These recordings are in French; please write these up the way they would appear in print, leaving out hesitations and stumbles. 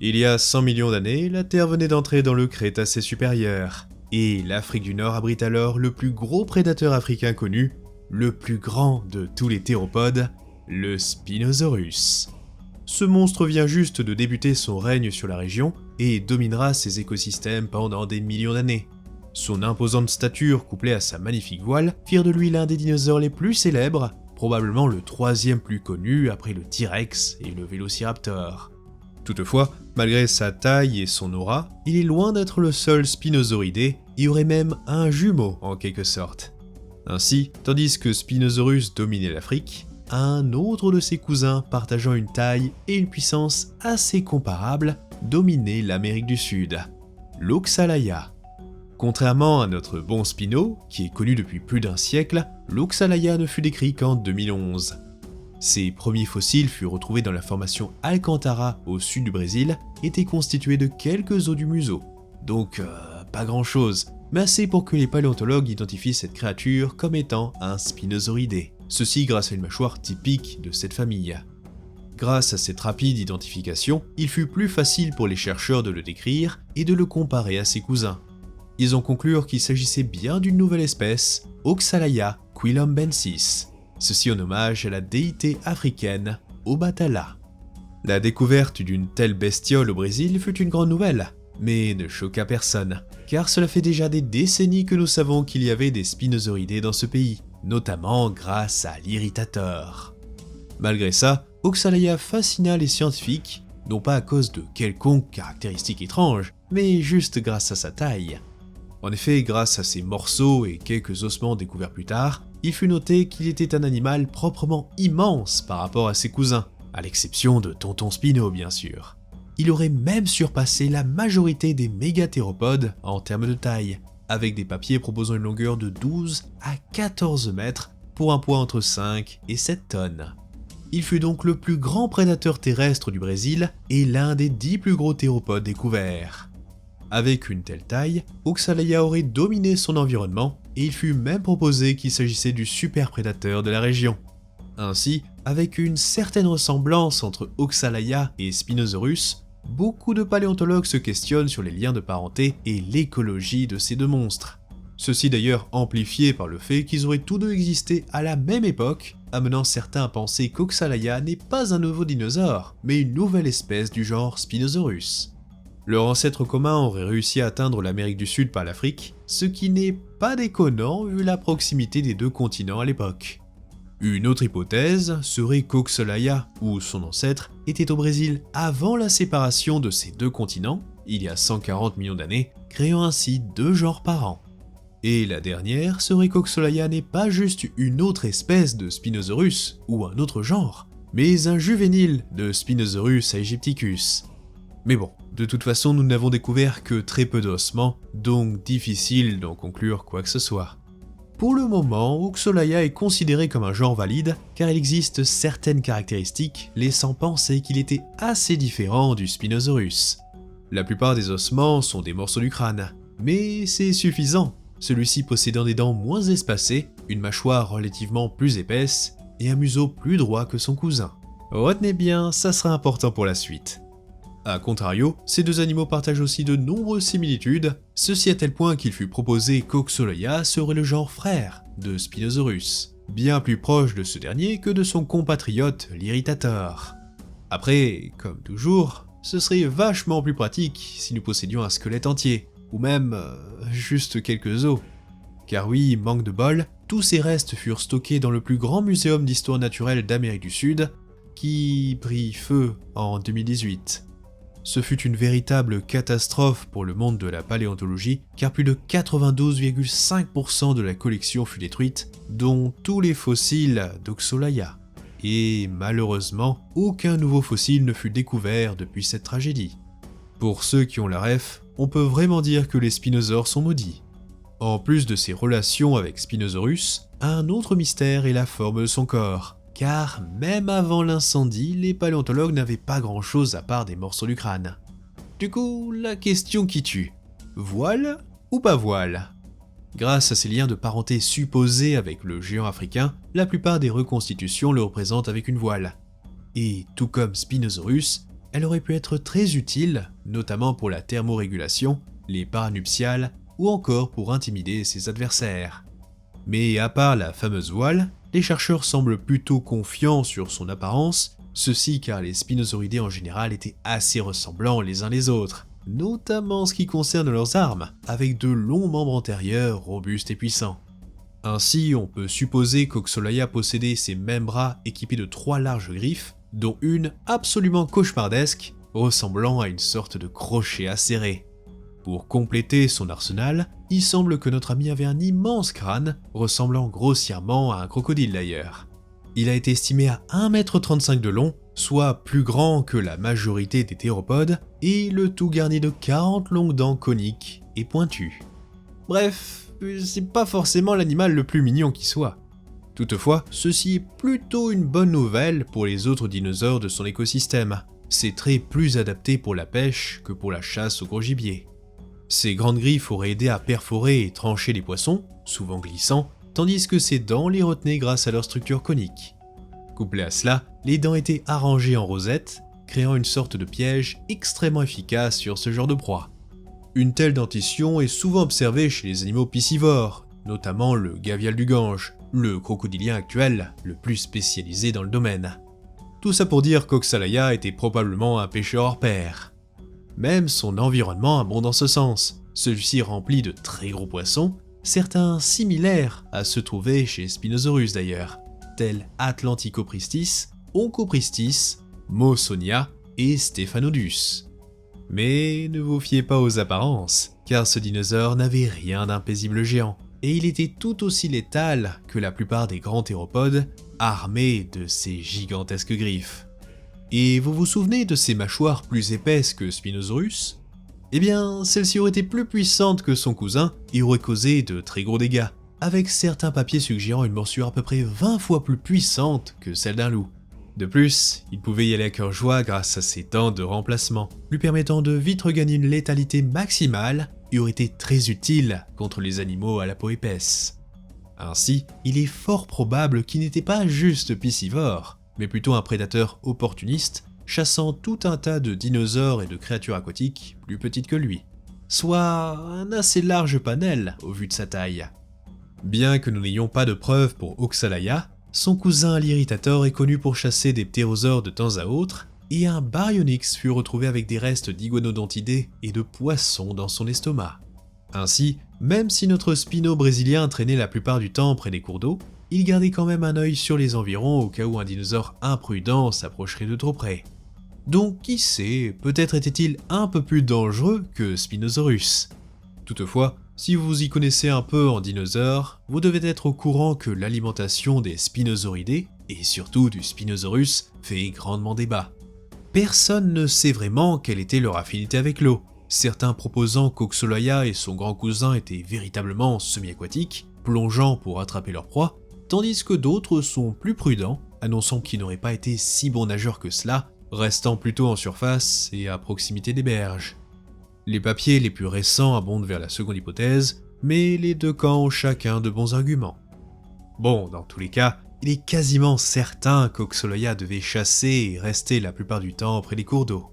Il y a 100 millions d'années, la Terre venait d'entrer dans le Crétacé supérieur, et l'Afrique du Nord abrite alors le plus gros prédateur africain connu, le plus grand de tous les théropodes, le Spinosaurus. Ce monstre vient juste de débuter son règne sur la région et dominera ses écosystèmes pendant des millions d'années. Son imposante stature couplée à sa magnifique voile firent de lui l'un des dinosaures les plus célèbres, probablement le troisième plus connu après le T-Rex et le Vélociraptor. Toutefois, malgré sa taille et son aura, il est loin d'être le seul spinosauridé, il y aurait même un jumeau en quelque sorte. Ainsi, tandis que Spinosaurus dominait l'Afrique, un autre de ses cousins partageant une taille et une puissance assez comparables dominait l'Amérique du Sud, l'Oxalaia. Contrairement à notre bon Spino, qui est connu depuis plus d'un siècle, l'Oxalaia ne fut décrit qu'en 2011. Ses premiers fossiles furent retrouvés dans la formation Alcantara au sud du Brésil, étaient constitués de quelques os du museau. Donc pas grand chose, mais assez pour que les paléontologues identifient cette créature comme étant un spinosauridé. Ceci grâce à une mâchoire typique de cette famille. Grâce à cette rapide identification, il fut plus facile pour les chercheurs de le décrire et de le comparer à ses cousins. Ils ont conclu qu'il s'agissait bien d'une nouvelle espèce, Oxalaia quilombensis, ceci en hommage à la déité africaine Obatala. La découverte d'une telle bestiole au Brésil fut une grande nouvelle, mais ne choqua personne, car cela fait déjà des décennies que nous savons qu'il y avait des spinosauridés dans ce pays, notamment grâce à l'irritator. Malgré ça, Oxalaia fascina les scientifiques, non pas à cause de quelconques caractéristiques étranges, mais juste grâce à sa taille. En effet, grâce à ses morceaux et quelques ossements découverts plus tard, il fut noté qu'il était un animal proprement immense par rapport à ses cousins, à l'exception de Tonton Spino bien sûr. Il aurait même surpassé la majorité des mégathéropodes en termes de taille, avec des papiers proposant une longueur de 12 à 14 mètres pour un poids entre 5 et 7 tonnes. Il fut donc le plus grand prédateur terrestre du Brésil et l'un des 10 plus gros théropodes découverts. Avec une telle taille, Oxalaia aurait dominé son environnement et il fut même proposé qu'il s'agissait du super prédateur de la région. Ainsi, avec une certaine ressemblance entre Oxalaia et Spinosaurus, beaucoup de paléontologues se questionnent sur les liens de parenté et l'écologie de ces deux monstres. Ceci d'ailleurs amplifié par le fait qu'ils auraient tous deux existé à la même époque, amenant certains à penser qu'Oxalaia n'est pas un nouveau dinosaure, mais une nouvelle espèce du genre Spinosaurus. Leur ancêtre commun aurait réussi à atteindre l'Amérique du Sud par l'Afrique, ce qui n'est pas déconnant vu la proximité des deux continents à l'époque. Une autre hypothèse serait qu'Oxalaia, ou son ancêtre, était au Brésil avant la séparation de ces deux continents, il y a 140 millions d'années, créant ainsi deux genres par an. Et la dernière serait qu'Oxalaia n'est pas juste une autre espèce de Spinosaurus, ou un autre genre, mais un juvénile de Spinosaurus aegypticus. Mais bon, de toute façon nous n'avons découvert que très peu d'ossements, donc difficile d'en conclure quoi que ce soit. Pour le moment, Oxalaia est considéré comme un genre valide car il existe certaines caractéristiques laissant penser qu'il était assez différent du Spinosaurus. La plupart des ossements sont des morceaux du crâne, mais c'est suffisant, celui-ci possédant des dents moins espacées, une mâchoire relativement plus épaisse et un museau plus droit que son cousin. Retenez bien, ça sera important pour la suite. A contrario, ces deux animaux partagent aussi de nombreuses similitudes, ceci à tel point qu'il fut proposé qu'Oxalaia serait le genre frère de Spinosaurus, bien plus proche de ce dernier que de son compatriote l'Irritator. Après, comme toujours, ce serait vachement plus pratique si nous possédions un squelette entier, ou même juste quelques os. Car oui, manque de bol, tous ces restes furent stockés dans le plus grand muséum d'histoire naturelle d'Amérique du Sud, qui prit feu en 2018. Ce fut une véritable catastrophe pour le monde de la paléontologie, car plus de 92,5% de la collection fut détruite, dont tous les fossiles d'Oxalaia. Et malheureusement, aucun nouveau fossile ne fut découvert depuis cette tragédie. Pour ceux qui ont la ref, on peut vraiment dire que les spinosaures sont maudits. En plus de ses relations avec Spinosaurus, un autre mystère est la forme de son corps. Car même avant l'incendie, les paléontologues n'avaient pas grand-chose à part des morceaux du crâne. Du coup, la question qui tue, voile ou pas voile? Grâce à ces liens de parenté supposés avec le géant africain, la plupart des reconstitutions le représentent avec une voile. Et tout comme Spinosaurus, elle aurait pu être très utile, notamment pour la thermorégulation, les paranuptiales ou encore pour intimider ses adversaires. Mais à part la fameuse voile, les chercheurs semblent plutôt confiants sur son apparence, ceci car les spinosauridés en général étaient assez ressemblants les uns les autres, notamment en ce qui concerne leurs armes, avec de longs membres antérieurs robustes et puissants. Ainsi, on peut supposer qu'Oxolaya possédait ses mêmes bras équipés de 3 larges griffes, dont une absolument cauchemardesque, ressemblant à une sorte de crochet acéré. Pour compléter son arsenal, il semble que notre ami avait un immense crâne, ressemblant grossièrement à un crocodile d'ailleurs. Il a été estimé à 1,35 m de long, soit plus grand que la majorité des théropodes, et le tout garni de 40 longues dents coniques et pointues. Bref, c'est pas forcément l'animal le plus mignon qui soit. Toutefois, ceci est plutôt une bonne nouvelle pour les autres dinosaures de son écosystème. Ses traits plus adaptés pour la pêche que pour la chasse au gros gibier. Ses grandes griffes auraient aidé à perforer et trancher les poissons, souvent glissants, tandis que ses dents les retenaient grâce à leur structure conique. Couplé à cela, les dents étaient arrangées en rosette, créant une sorte de piège extrêmement efficace sur ce genre de proie. Une telle dentition est souvent observée chez les animaux piscivores, notamment le gavial du Gange, le crocodilien actuel, le plus spécialisé dans le domaine. Tout ça pour dire qu'Oxalaya était probablement un pêcheur hors pair. Même son environnement abonde dans ce sens, celui-ci rempli de très gros poissons, certains similaires à ceux trouvés chez Spinosaurus d'ailleurs, tels Atlanticopristis, Oncopristis, Mawsonia et Stephanodus. Mais ne vous fiez pas aux apparences, car ce dinosaure n'avait rien d'un paisible géant, et il était tout aussi létal que la plupart des grands théropodes, armés de ces gigantesques griffes. Et vous vous souvenez de ces mâchoires plus épaisses que Spinosaurus ? Eh bien, celle-ci aurait été plus puissante que son cousin et aurait causé de très gros dégâts, avec certains papiers suggérant une morsure à peu près 20 fois plus puissante que celle d'un loup. De plus, il pouvait y aller à cœur joie grâce à ses dents de remplacement, lui permettant de vite regagner une létalité maximale et aurait été très utile contre les animaux à la peau épaisse. Ainsi, il est fort probable qu'il n'était pas juste piscivore, mais plutôt un prédateur opportuniste, chassant tout un tas de dinosaures et de créatures aquatiques plus petites que lui. Soit un assez large panel au vu de sa taille. Bien que nous n'ayons pas de preuves pour Oxalaya, son cousin l'Irritator est connu pour chasser des ptérosaures de temps à autre, et un Baryonyx fut retrouvé avec des restes d'iguanodontidés et de poissons dans son estomac. Ainsi, même si notre Spino brésilien traînait la plupart du temps près des cours d'eau, il gardait quand même un œil sur les environs au cas où un dinosaure imprudent s'approcherait de trop près. Donc qui sait, peut-être était-il un peu plus dangereux que Spinosaurus. Toutefois, si vous y connaissez un peu en dinosaures, vous devez être au courant que l'alimentation des spinosauridés, et surtout du Spinosaurus, fait grandement débat. Personne ne sait vraiment quelle était leur affinité avec l'eau, certains proposant qu'Oxolaya et son grand cousin étaient véritablement semi-aquatiques, plongeant pour attraper leur proie, tandis que d'autres sont plus prudents, annonçant qu'ils n'auraient pas été si bons nageurs que cela, restant plutôt en surface et à proximité des berges. Les papiers les plus récents abondent vers la seconde hypothèse, mais les deux camps ont chacun de bons arguments. Bon, dans tous les cas, il est quasiment certain qu'Oxolaya devait chasser et rester la plupart du temps près des cours d'eau.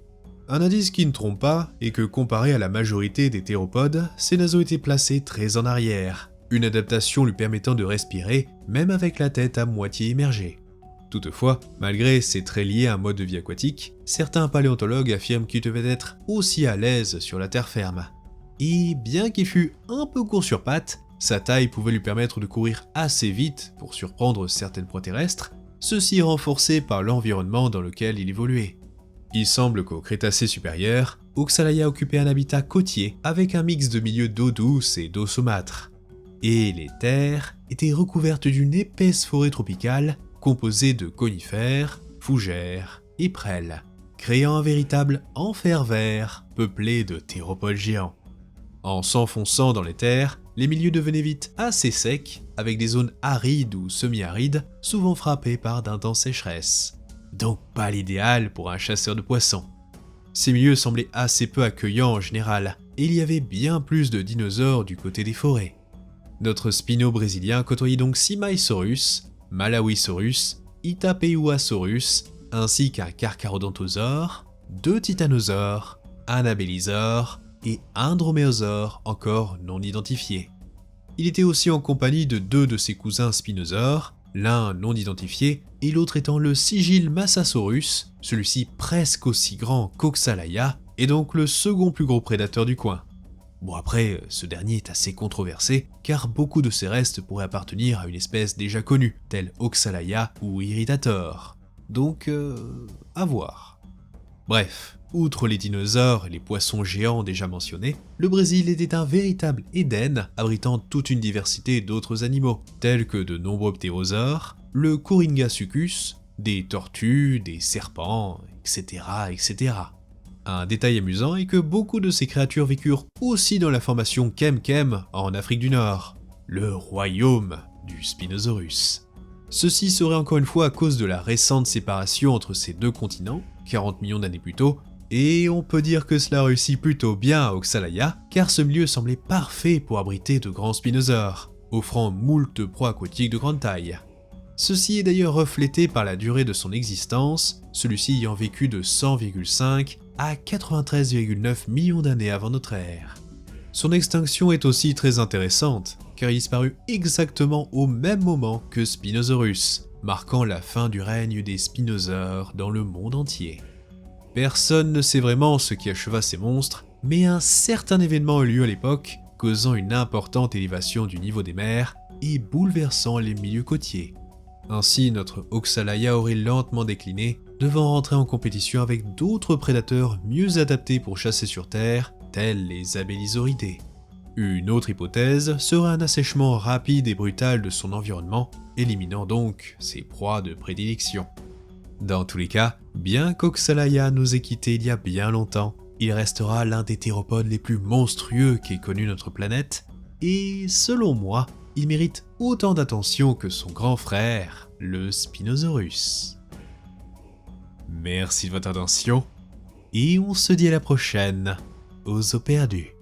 Un indice qui ne trompe pas est que comparé à la majorité des théropodes, ses naseaux étaient placés très en arrière, une adaptation lui permettant de respirer même avec la tête à moitié immergée. Toutefois, malgré ces traits liés à un mode de vie aquatique, certains paléontologues affirment qu'il devait être aussi à l'aise sur la terre ferme. Et bien qu'il fût un peu court sur pattes, sa taille pouvait lui permettre de courir assez vite pour surprendre certaines proies terrestres, ceci renforcé par l'environnement dans lequel il évoluait. Il semble qu'au Crétacé supérieur, Oxalaya occupait un habitat côtier avec un mix de milieux d'eau douce et d'eau saumâtre. Et les terres étaient recouvertes d'une épaisse forêt tropicale composée de conifères, fougères et prêles, créant un véritable enfer vert peuplé de théropodes géants. En s'enfonçant dans les terres, les milieux devenaient vite assez secs, avec des zones arides ou semi-arides, souvent frappées par d'intenses sécheresses. Donc pas l'idéal pour un chasseur de poissons. Ces milieux semblaient assez peu accueillants en général, et il y avait bien plus de dinosaures du côté des forêts. Notre Spino brésilien côtoyait donc Simaesaurus, Malawisaurus, Itapeuasaurus, ainsi qu'un Carcharodontosaure, 2 titanosaures, un abélisaure et un droméosaure encore non identifié. Il était aussi en compagnie de 2 de ses cousins spinosaures, l'un non identifié et l'autre étant le Sigilmassasaurus, celui-ci presque aussi grand qu'Oxalaia et donc le second plus gros prédateur du coin. Bon après, ce dernier est assez controversé car beaucoup de ses restes pourraient appartenir à une espèce déjà connue, telle Oxalaia ou Irritator. Donc, à voir. Bref, outre les dinosaures et les poissons géants déjà mentionnés, le Brésil était un véritable Éden abritant toute une diversité d'autres animaux, tels que de nombreux ptérosaures, le Coringa succus, des tortues, des serpents, etc., etc. Un détail amusant est que beaucoup de ces créatures vécurent aussi dans la formation Kemkem en Afrique du Nord, le royaume du Spinosaurus. Ceci serait encore une fois à cause de la récente séparation entre ces deux continents, 40 millions d'années plus tôt, et on peut dire que cela réussit plutôt bien à Oxalaia, car ce milieu semblait parfait pour abriter de grands spinosaures, offrant moult proies aquatiques de grande taille. Ceci est d'ailleurs reflété par la durée de son existence, celui-ci ayant vécu de 100,5 à 93,9 millions d'années avant notre ère. Son extinction est aussi très intéressante, car il disparut exactement au même moment que Spinosaurus, marquant la fin du règne des spinosaures dans le monde entier. Personne ne sait vraiment ce qui acheva ces monstres, mais un certain événement eut lieu à l'époque, causant une importante élévation du niveau des mers et bouleversant les milieux côtiers. Ainsi, notre Oxalaia aurait lentement décliné, devant rentrer en compétition avec d'autres prédateurs mieux adaptés pour chasser sur Terre, tels les abélisauridés. Une autre hypothèse serait un assèchement rapide et brutal de son environnement, éliminant donc ses proies de prédilection. Dans tous les cas, bien qu'Oxalaia nous ait quittés il y a bien longtemps, il restera l'un des théropodes les plus monstrueux qu'ait connu notre planète, et selon moi, il mérite autant d'attention que son grand frère, le Spinosaurus. Merci de votre attention, et on se dit à la prochaine aux eaux perdues.